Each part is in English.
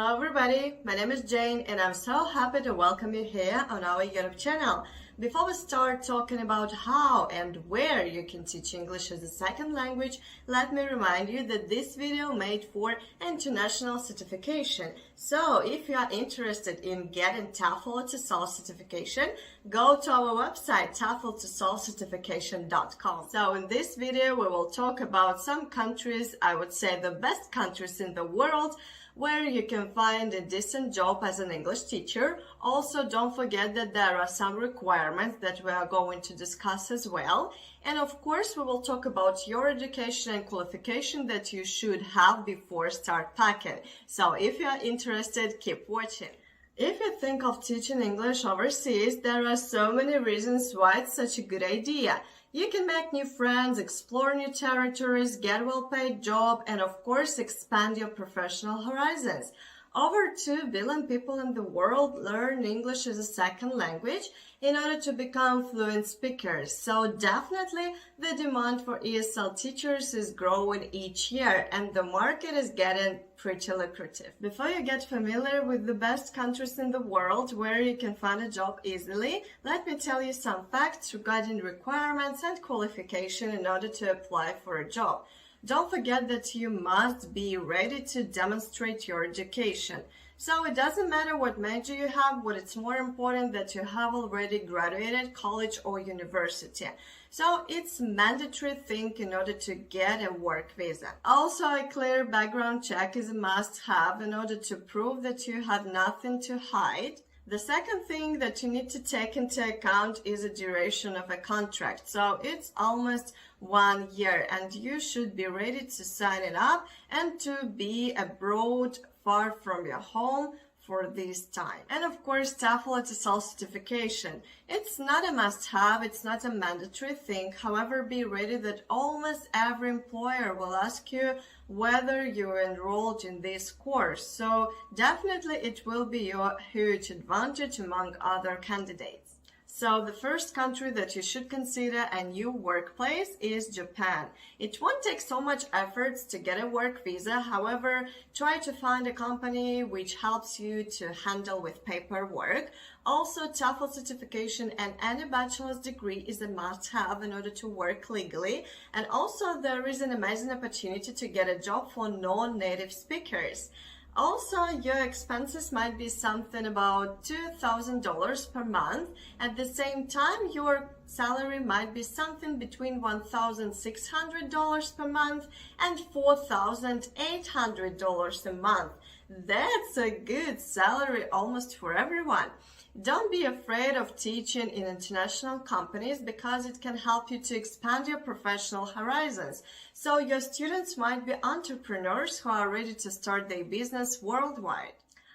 Hello everybody, my name is Jane and I'm so happy to welcome you here on our YouTube channel. Before we start talking about how and where you can teach English as a second language, let me remind you that this video made for international certification. So if you are interested in getting TOEFL to Solve certification, go to our website TOEFL2SolveCertification.com. So in this video we will talk about some countries, I would say the best countries in the world, where you can find a decent job as an English teacher. Also, don't forget that there are some requirements that we are going to discuss as well. And of course, we will talk about your education and qualification that you should have before start packing. So if you are interested, keep watching. If you think of teaching English overseas, there are so many reasons why it's such a good idea. You can make new friends, explore new territories, get a well-paid job, and of course expand your professional horizons. Over 2 billion people in the world learn English as a second language in order to become fluent speakers. So definitely the demand for ESL teachers is growing each year and the market is getting pretty lucrative. Before you get familiar with the best countries in the world where you can find a job easily, let me tell you some facts regarding requirements and qualification in order to apply for a job. Don't forget that you must be ready to demonstrate your education. So it doesn't matter what major you have, but it's more important that you have already graduated college or university. So it's a mandatory thing in order to get a work visa. Also, a clear background check is a must-have in order to prove that you have nothing to hide. The second thing that you need to take into account is the duration of a contract. So it's almost 1 year and you should be ready to sign it up and to be abroad far from your home for this time. And of course, TOEFL to Solve certification. It's not a must-have, it's not a mandatory thing. However, be ready that almost every employer will ask you whether you're enrolled in this course. So definitely it will be your huge advantage among other candidates. So the first country that you should consider a new workplace is Japan. It won't take so much efforts to get a work visa. However, try to find a company which helps you to handle with paperwork. Also, TOEFL certification and any bachelor's degree is a must-have in order to work legally. And also, there is an amazing opportunity to get a job for non-native speakers. Also, your expenses might be something about $2,000 per month. At the same time, your salary might be something between $1,600 per month and $4,800 a month. That's a good salary almost for everyone. Don't be afraid of teaching in international companies because it can help you to expand your professional horizons. So your students might be entrepreneurs who are ready to start their business worldwide.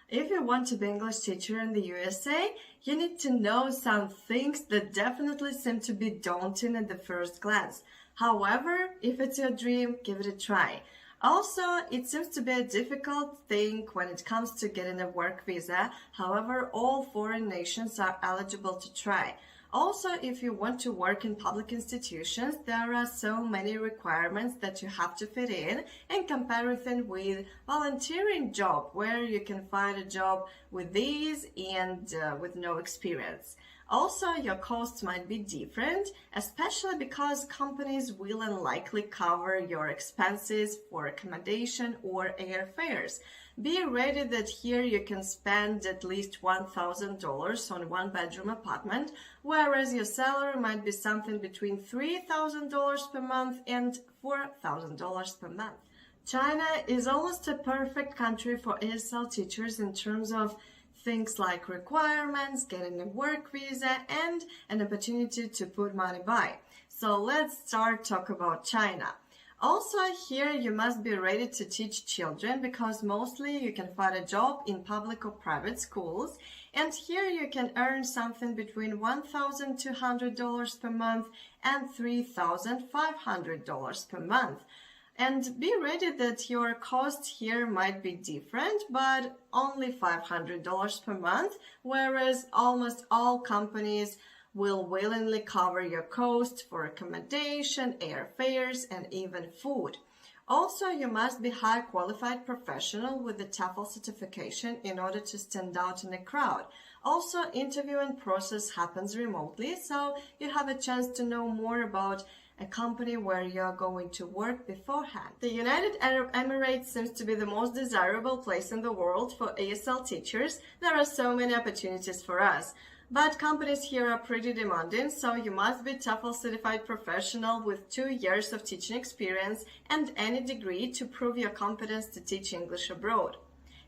If you want to be an English teacher in the USA, you need to know some things that definitely seem to be daunting at the first glance. However, if it's your dream, give it a try. Also, it seems to be a difficult thing when it comes to getting a work visa. However, all foreign nations are eligible to try. Also, if you want to work in public institutions, there are so many requirements that you have to fit in comparison with volunteering job, where you can find a job with ease and with no experience. Also, your costs might be different, especially because companies will unlikely cover your expenses for accommodation or airfares. Be ready that here you can spend at least $1,000 on a one-bedroom apartment, whereas your salary might be something between $3,000 per month and $4,000 per month. China is almost a perfect country for ESL teachers in terms of things like requirements, getting a work visa, and an opportunity to put money by. So let's start talk about China. Also, here you must be ready to teach children because mostly you can find a job in public or private schools. And here you can earn something between $1,200 per month and $3,500 per month. And be ready that your cost here might be different, but only $500 per month, whereas almost all companies will willingly cover your cost for accommodation, airfares, and even food. Also, you must be high qualified professional with the TOEFL certification in order to stand out in a crowd. Also, interview and process happens remotely, so you have a chance to know more about a company where you're going to work beforehand. The United Arab Emirates seems to be the most desirable place in the world for ESL teachers. There are so many opportunities for us. But companies here are pretty demanding, so you must be TOEFL certified professional with 2 years of teaching experience and any degree to prove your competence to teach English abroad.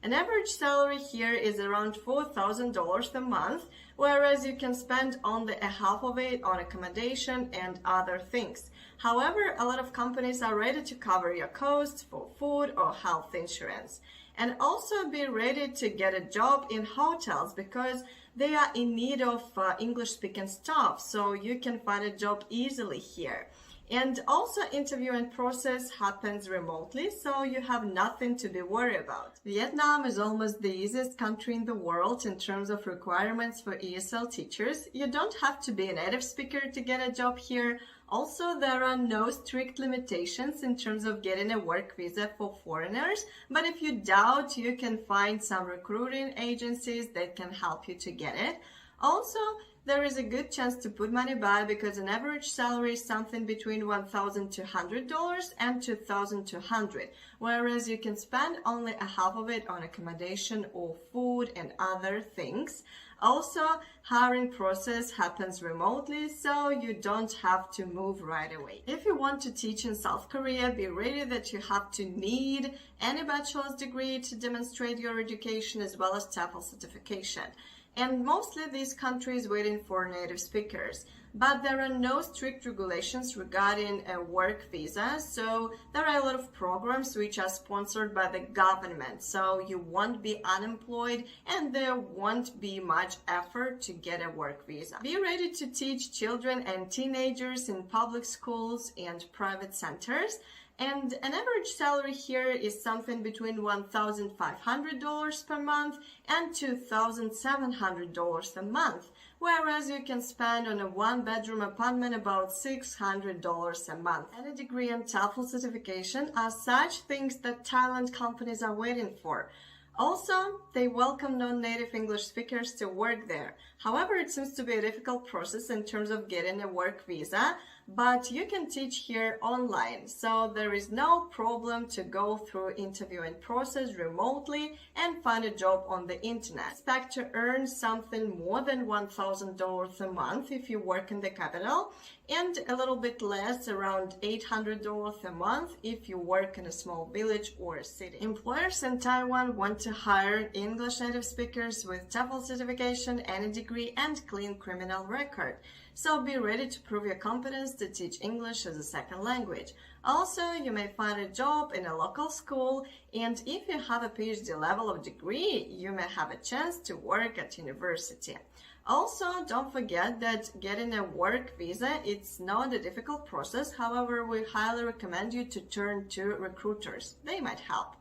An average salary here is around $4,000 a month, whereas you can spend only a half of it on accommodation and other things. However, a lot of companies are ready to cover your costs for food or health insurance. And also be ready to get a job in hotels because they are in need of English-speaking staff, so you can find a job easily here. And also interview and process happens remotely, so you have nothing to be worried about. Vietnam is almost the easiest country in the world in terms of requirements for ESL teachers. You don't have to be a native speaker to get a job here. Also, there are no strict limitations in terms of getting a work visa for foreigners, but if you doubt, you can find some recruiting agencies that can help you to get it. Also, there is a good chance to put money by because an average salary is something between $1,200 and $2,200, whereas you can spend only a half of it on accommodation or food and other things. Also, hiring process happens remotely, so you don't have to move right away. If you want to teach in South Korea, be ready that you have to need any bachelor's degree to demonstrate your education as well as TOEFL certification. And mostly these countries waiting for native speakers. But there are no strict regulations regarding a work visa, so there are a lot of programs which are sponsored by the government, so you won't be unemployed and there won't be much effort to get a work visa. Be ready to teach children and teenagers in public schools and private centers. And an average salary here is something between $1,500 per month and $2,700 a month, whereas you can spend on a one-bedroom apartment about $600 a month. And a degree and TOEFL certification are such things that Thailand companies are waiting for. Also, they welcome non-native English speakers to work there. However, it seems to be a difficult process in terms of getting a work visa, but you can teach here online, so there is no problem to go through interview and process remotely and find a job on the internet. Expect to earn something more than $1,000 a month if you work in the capital, and a little bit less, around $800 a month if you work in a small village or a city. Employers in Taiwan want to hire English native speakers with TOEFL certification, any degree, and clean criminal record. So be ready to prove your competence to teach English as a second language. Also, you may find a job in a local school, and if you have a PhD level of degree, you may have a chance to work at university. Also, don't forget that getting a work visa, it's not a difficult process. However, we highly recommend you to turn to recruiters. They might help.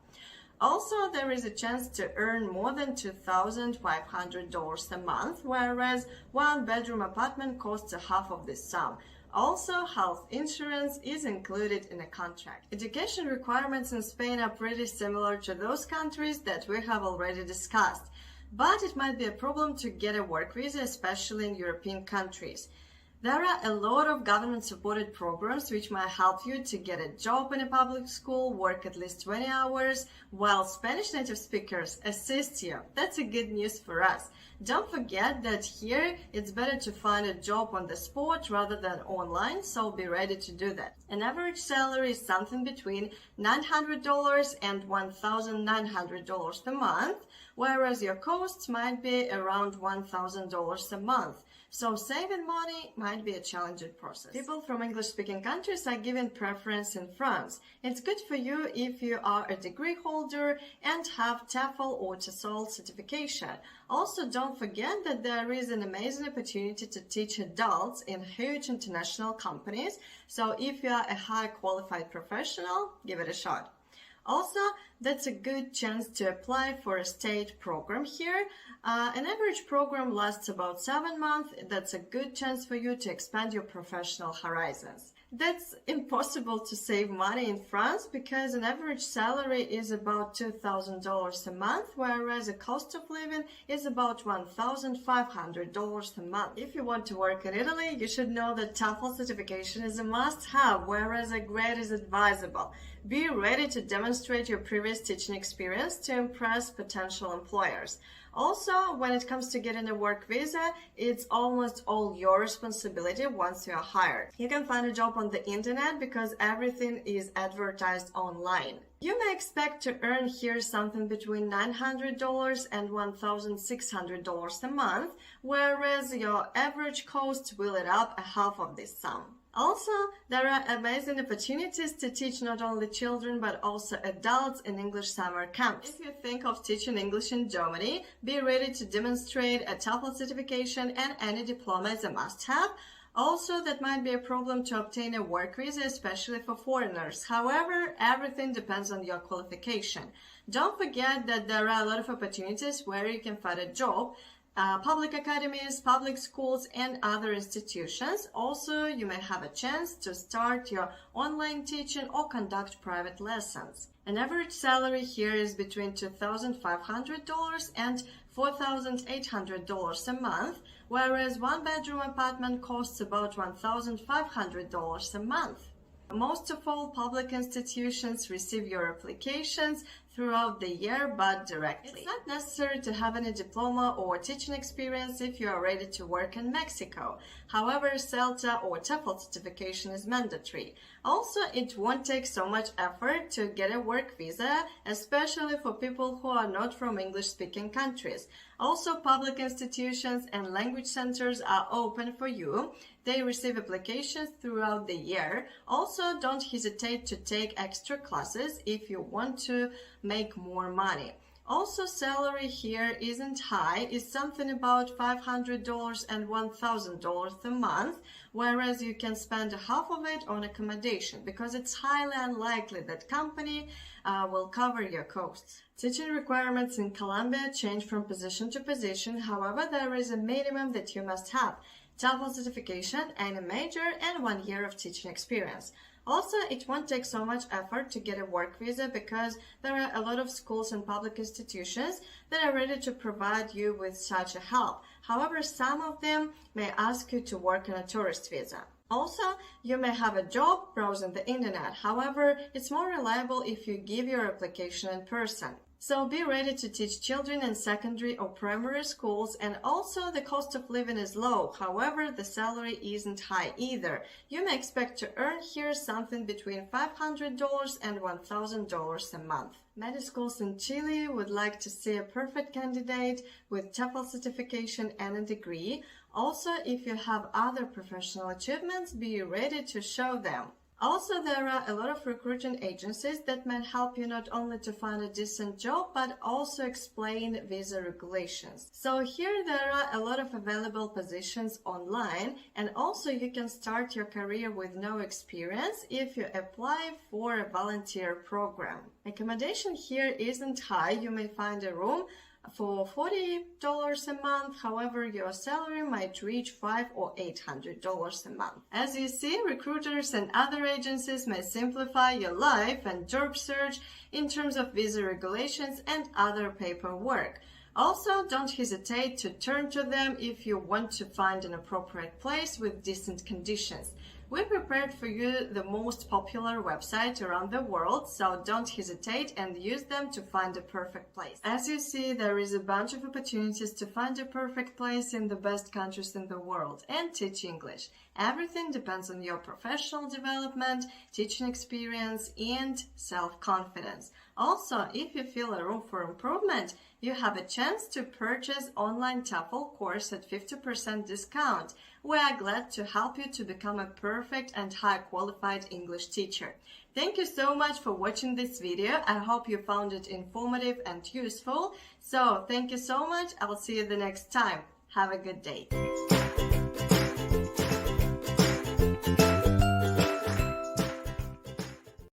Also, there is a chance to earn more than $2,500 a month, whereas one-bedroom apartment costs a half of this sum. Also, health insurance is included in a contract. Education requirements in Spain are pretty similar to those countries that we have already discussed, but it might be a problem to get a work visa, especially in European countries. There are a lot of government-supported programs which might help you to get a job in a public school, work at least 20 hours, while Spanish native speakers assist you. That's a good news for us. Don't forget that here it's better to find a job on the spot rather than online, so be ready to do that. An average salary is something between $900 and $1,900 a month, whereas your costs might be around $1,000 a month. So saving money might be a challenging process. People from English-speaking countries are given preference in France. It's good for you if you are a degree holder and have TOEFL or TESOL certification. Also, don't forget that there is an amazing opportunity to teach adults in huge international companies. So if you are a high qualified professional, give it a shot. Also, that's a good chance to apply for a state program here. An average program lasts about 7 months. That's a good chance for you to expand your professional horizons. That's impossible to save money in France because an average salary is about $2,000 a month, whereas the cost of living is about $1,500 a month. If you want to work in Italy, you should know that TOEFL certification is a must-have, whereas a grade is advisable. Be ready to demonstrate your previous teaching experience to impress potential employers. Also, when it comes to getting a work visa, it's almost all your responsibility once you are hired. You can find a job on the internet because everything is advertised online. You may expect to earn here something between $900 and $1,600 a month, whereas your average cost will add up a half of this sum. Also, there are amazing opportunities to teach not only children but also adults in English summer camps. If you think of teaching English in Germany, be ready to demonstrate a TOEFL certification, and any diploma is a must-have. Also, that might be a problem to obtain a work visa, especially for foreigners. However, everything depends on your qualification. Don't forget that there are a lot of opportunities where you can find a job. Public academies, public schools, and other institutions. Also, you may have a chance to start your online teaching or conduct private lessons. An average salary here is between $2,500 and $4,800 a month, whereas one-bedroom apartment costs about $1,500 a month. Most of all, public institutions receive your applications throughout the year, but directly. It's not necessary to have any diploma or teaching experience if you are ready to work in Mexico. However, CELTA or TOEFL certification is mandatory. Also, it won't take so much effort to get a work visa, especially for people who are not from English-speaking countries. Also, public institutions and language centers are open for you. They receive applications throughout the year. Also, don't hesitate to take extra classes if you want to make more money. Also, salary here isn't high. It's something about $500 and $1,000 a month, whereas you can spend half of it on accommodation because it's highly unlikely that company will cover your costs. Teaching requirements in Colombia change from position to position. However, there is a minimum that you must have: TOEFL certification, any major, and 1 year of teaching experience. Also, it won't take so much effort to get a work visa because there are a lot of schools and public institutions that are ready to provide you with such a help. However, some of them may ask you to work on a tourist visa. Also, you may have a job browsing the internet. However, it's more reliable if you give your application in person. So be ready to teach children in secondary or primary schools, and also the cost of living is low. However, the salary isn't high either. You may expect to earn here something between $500 and $1,000 a month. Many schools in Chile would like to see a perfect candidate with TOEFL certification and a degree. Also, if you have other professional achievements, be ready to show them. Also, there are a lot of recruiting agencies that might help you not only to find a decent job, but also explain visa regulations. So here there are a lot of available positions online, and also you can start your career with no experience if you apply for a volunteer program. Accommodation here isn't high. You may find a room for $40 a month. However, your salary might reach $500 or $800 a month. As you see, recruiters and other agencies may simplify your life and job search in terms of visa regulations and other paperwork. Also, don't hesitate to turn to them if you want to find an appropriate place with decent conditions. We prepared for you the most popular websites around the world, so don't hesitate and use them to find the perfect place. As you see, there is a bunch of opportunities to find a perfect place in the best countries in the world and teach English. Everything depends on your professional development, teaching experience, and self-confidence. Also, if you feel a room for improvement, you have a chance to purchase online TOEFL course at 50% discount. We are glad to help you to become a perfect and high qualified English teacher. Thank you so much for watching this video. I hope you found it informative and useful. So thank you so much. I'll see you the next time. Have a good day.